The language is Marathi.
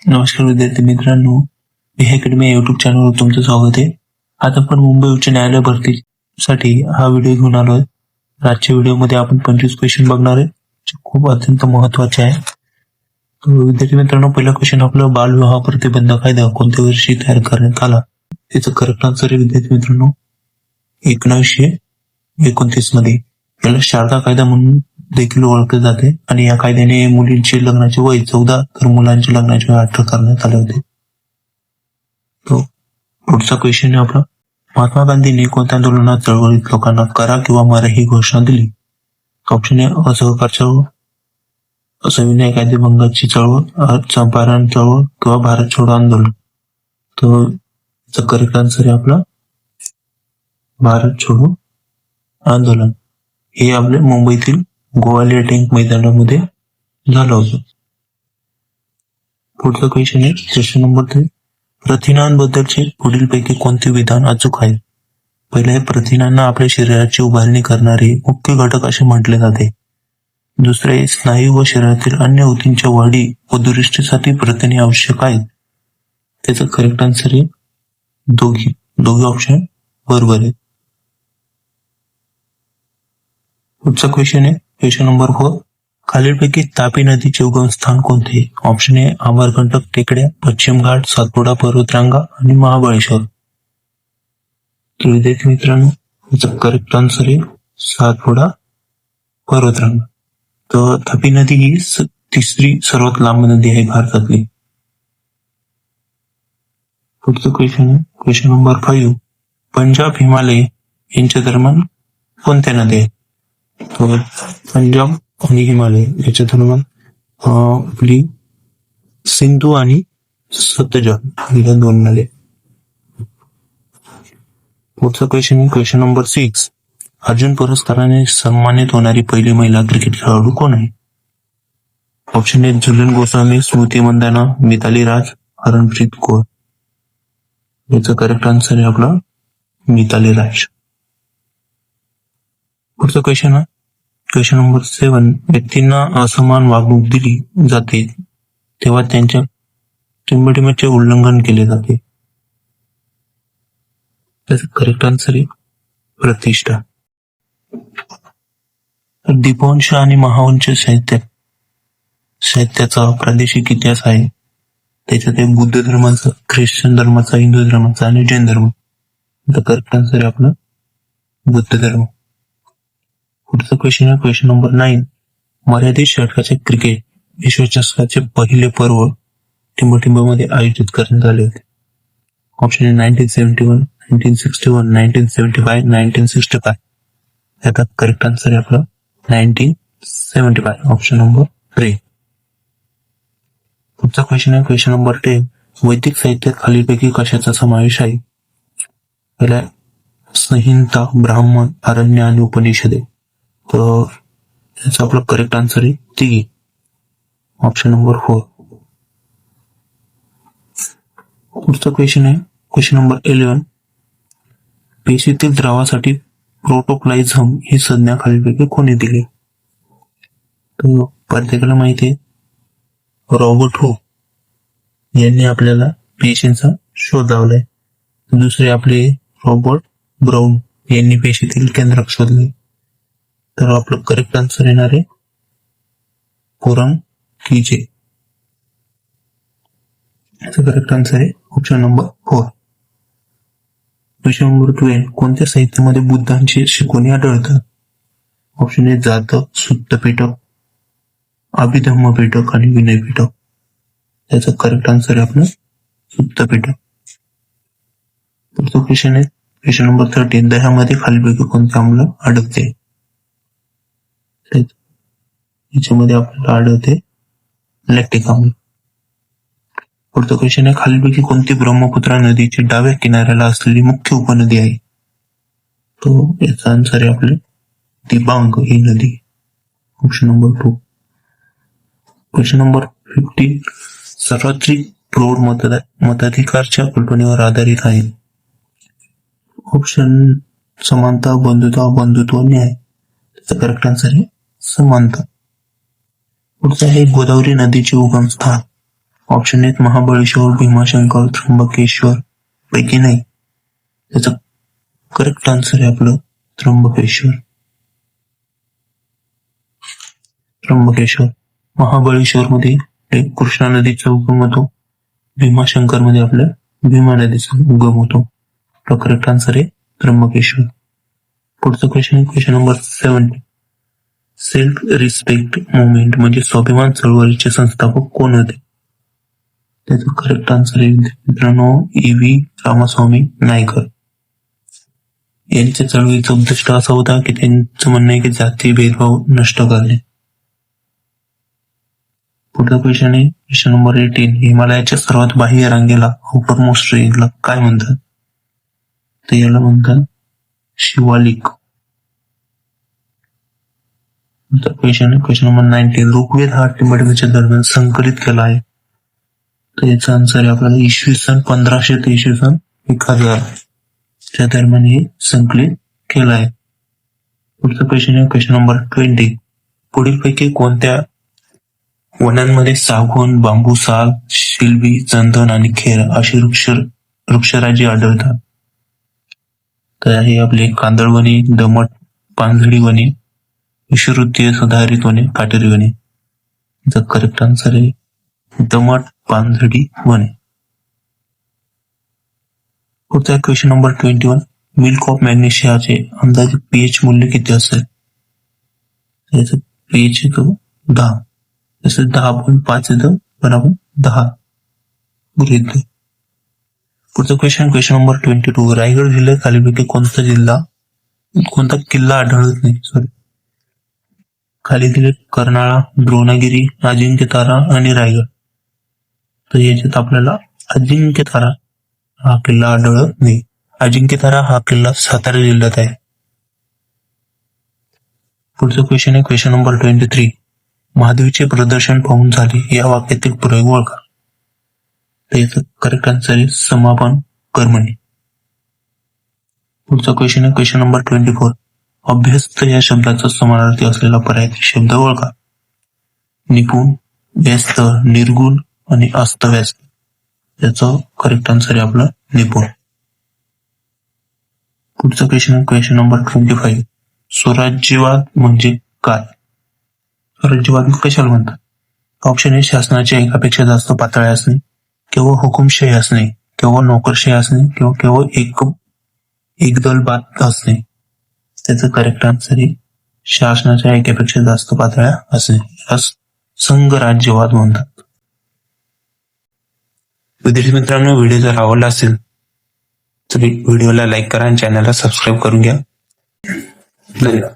नमस्कार विद्यार्थी मित्रांनो, विहे अकॅडमी या युट्यूब चॅनलवर तुमचं स्वागत आहे. आज आपण मुंबई उच्च न्यायालय भरतीसाठी हा व्हिडिओ घेऊन आलोय. आजच्या व्हिडिओमध्ये आपण 25 क्वेश्चन बघणार आहे, जे खूप अत्यंत महत्वाचे आहे. तर विद्यार्थी मित्रांनो, पहिला क्वेश्चन आपला बालविवाह प्रतिबंध कायदा कोणत्या वर्षी तयार करण्यात आला? त्याचं करेक्ट आन्सर आहे विद्यार्थी मित्रांनो 1929 मध्ये. याला शारदा कायदा म्हणून देखील ओळखले जाते आणि या कायद्याने मुलींचे लग्नाचे वय 14 तर मुलांचे लग्नाचे वय 18 करण्यात आले होते. तो पुढचा क्वेश्चन आहे आपला, महात्मा गांधींनी कोणत्या आंदोलनात चळवळीत लोकांना करा किंवा मरा ही घोषणा दिली? ऑप्शन ए असहकार चळवळ, सविनय कायदेभंगाची चळवळ, चंपारण चळवळ किंवा भारत छोडो आंदोलन. तो करेक्ट आन्सर आहे आपला भारत छोडो आंदोलन. हे आपल्या मुंबईतील गोवालिया टँक मैदानामध्ये झालं होतं. पुढचा क्वेश्चन आहे क्वेश्चन नंबर 3, प्रथिनांबद्दलचे पुढीलपैकी कोणते विधान अचूक आहे? पहिले आहे, प्रथिनांना आपल्या शरीराची उभारणी करणारे मुख्य घटक असे म्हटले जाते. दुसरे, स्नायू व शरीरातील अन्य ऊतींच्या वाढी व दुरुस्तीसाठी प्रथिने आवश्यक आहेत. त्याचं करेक्ट आन्सर आहे दोघी ऑप्शन बरोबर आहे. पुढचा क्वेश्चन आहे क्वेश्चन नंबर 4, खालीलपैकी तापी नदीचे उगमस्थान कोणते? ऑप्शन ए अमरकंटक टेकड्या, पश्चिम घाट, सातपुडा पर्वतरांगा आणि महाबळेश्वर. तर विद्यार्थी मित्रांनो, याचा करेक्ट आन्सर आहे सातपुडा पर्वतरांगा. तर तापी नदी ही तिसरी सर्वात लांब नदी आहे भारतातली. पुढचं क्वेश्चन आहे क्वेश्चन नंबर 5, पंजाब हिमालय यांच्या दरम्यान कोणत्या नद्या आहेत? पंजाब आणि हिमालय याच्या दरम्यान आपली सिंधू आणि सतलज या दोन नद्या. पुढचा क्वेश्चन आहे क्वेश्चन नंबर 6, अर्जुन पुरस्काराने सन्मानित होणारी पहिली महिला क्रिकेट खेळाडू कोण आहे? ऑप्शन ए झुलन गोस्वामी, स्मृती मंदाना, मिताली राज, हरमनप्रीत कौर. याचा करेक्ट आन्सर आहे आपला मिताली राज. पुढचा क्वेश्चन आहे क्वेश्चन नंबर 7, व्यक्तींना असमान वागणूक दिली जाते तेव्हा त्यांच्या टिंबटिमेचे उल्लंघन केले जाते. त्याचं करेक्ट आन्सर आहे प्रतिष्ठा. दीपवंश आणि महावंश साहित्याचा प्रादेशिक इतिहास आहे. त्याच्यात बुद्ध धर्माचा, ख्रिश्चन धर्माचा, हिंदू धर्माचा आणि जैन धर्म. करेक्ट आन्सर आहे आपला बुद्ध धर्म. पुढचा क्वेश्चन आहे क्वेश्चन नंबर 9, मर्यादित षटकाचे क्रिकेट विश्वचषकाचे पहिले पर्व टिंबटिंबमध्ये आयोजित करण्यात आले होते. Option A 1971, 1961, 1975, 1965. याचा करेक्ट आन्सर आहे आपला 1975 ऑप्शन नंबर 3. पुढचा क्वेश्चन आहे क्वेश्चन नंबर 10, वैदिक साहित्यात खालीलपैकी कशाचा समावेश आहे? पहिला संहिता, ब्राह्मण, आरण्य आणि उपनिषदे. तर याचा आपला करेक्ट आन्सर आहे तिघी ऑप्शन नंबर 4. पुढचा क्वेश्चन आहे क्वेश्चन नंबर 11, पेशीतील द्रवासाठी प्रोटोप्लाझम ही संज्ञा खालीलपैकी कोणी दिली? तर प्रत्येकाला माहिती आहे रॉबर्ट हुक यांनी आपल्याला पेशींचा शोध लावलाय. दुसरे आपले रॉबर्ट ब्राउन यांनी पेशीतील केंद्रक शोधले. तर आपलं करेक्ट आन्सर येणार आहे पुरम कीजे. याचा करेक्ट आन्सर आहे ऑप्शन नंबर 4. क्वेश्चन नंबर 12, कोणत्या साहित्यामध्ये बुद्धांची शिकवणी आढळतात? ऑप्शन ए जातक, सुत्त पिटक, अभिधम्म पिटक आणि विनय पिटक. त्याचा करेक्ट आन्सर आहे आपलं सुत्त पिटक. पुढचा क्वेश्चन आहे क्वेश्चन नंबर 13, दह्यामध्ये खालीलपैकी कोणते आम्ल आढळते? याच्यामध्ये आपल्याला आढळते लॅक्टिक आम्ल. पुढचा क्वेश्चन आहे खालीलपैकी कोणती ब्रह्मपुत्रा नदीची डाव्या किनाऱ्याला असलेली मुख्य उपनदी आहे? तो याचा आन्सर आहे आपले दिबांग ही नदी ऑप्शन नंबर 2. क्वेश्चन नंबर 15, सार्वत्रिक प्रौढ मताधिकारच्या कल्पनेवर आधारित आहे. ऑप्शन समानता, बंधुता, बंधुत्व, न्याय. त्याचा करेक्ट आन्सर आहे समानता. पुढचं आहे गोदावरी नदीचे उगमस्थान ऑप्शन आहेत महाबळेश्वर, भीमाशंकर, त्र्यंबकेश्वर पैकी नाही. त्याचं करेक्ट आन्सर आहे आपलं त्र्यंबकेश्वर. महाबळेश्वर मध्ये कृष्णा नदीचा उगम होतो. भीमाशंकर मध्ये आपल्या भीमा नदीचा उगम होतो. करेक्ट आन्सर आहे त्र्यंबकेश्वर. पुढचं question number 70. Self respect movement म्हणजे स्वाभिमान चळवळीचे संस्थापक कोण होते? त्याचं करेक्ट आन्सर आहे मित्रांनो E.V. रामास्वामी नायकर. यांच्या चळवळीचं उद्दिष्ट असं होता की त्यांचं म्हणणं आहे की जाती भेदभाव नष्ट करणे. पुढचा क्वेश्चन आहे क्वेश्चन नंबर 18. हिमालयाच्या सर्वात बाह्य रांगेला अपर मोस्ट रेंजला काय म्हणतात? तर याला म्हणतात शिवालिक. Question number 19. ऋग्वेद हा टिंबेटच्या दरम्यान संकलित केला आहे. तर याचा आन्सर आहे आपल्याला इसवी सन 1500 ते इसवी सन 1000 च्या दरम्यान हे संकलित केलं आहे. पुढचा क्वेश्चन आहे क्वेश्चन नंबर 20. पुढीलपैकी कोणत्या वनांमध्ये सागवान, बांबू, साल, शिलबी, चंदन आणि खेर अशी वृक्षराजी आढळतात? तर हे आपले कांदळवने, दमट पानझडी वने, विषुववृत्तीय सदाहरित वने, काटेरी वने. याचा करेक्ट आन्सर आहे दमट पानझडी वने. पुढचा क्वेश्चन नंबर 21. मिल्क ऑफ मॅग्नेशियाचे अंदाजे पीएच मूल्य किती असेल? याचं पीएच येतो 10. तसं 10.5 येतं पण आपण 10 गृहीत. पुढचा क्वेश्चन नंबर 22. रायगड जिल्ह्यात खालीपैकी कोणता किल्ला आढळत नाही? खाली दिले कर्नाळा, द्रोणागिरी, अजिंक्यतारा आणि रायगड. तर याच्यात आपल्याला अजिंक्यतारा हा किल्ला आढळत नाही. अजिंक्यतारा हा किल्ला सातारा जिल्ह्यात आहे. पुढचं क्वेश्चन आहे क्वेश्चन नंबर 23. महादेवीचे प्रदर्शन पाहून झाले या वाक्यातील प्रयोग ओळखा. तर याचं करेक्ट आन्सर आहे समापन कर्मणी. पुढचा क्वेश्चन आहे क्वेश्चन नंबर 24. अभ्यस्त या शब्दाचा समानार्थी असलेला पर्यायी शब्द ओळखा. निपुण, व्यस्त, निर्गुण आणि अस्तव्यस्त. याचं करेक्ट आन्सर आहे आपलं निपुण. पुढचा क्वेश्चन नंबर 25. स्वराज्यवाद म्हणजे काय? स्वराज्यवाद कशाला म्हणतात? ऑप्शन आहे शासनाच्या एकापेक्षा जास्त पातळ्या असणे, केवळ हुकुमशाही असणे, केवळ नोकरशाही असणे किंवा केवळ एकदलबाद असणे. त्याचं करेक्ट आन्सर आहे शासनाच्या एकापेक्षा जास्त पातळ्या असणे. संघराज्यवाद म्हणतात. विद्यार्थी मित्रांनो, व्हिडिओ जर आवडला असेल तर व्हिडिओला लाईक करा आणि चॅनलला सबस्क्राईब करून घ्या. धन्यवाद.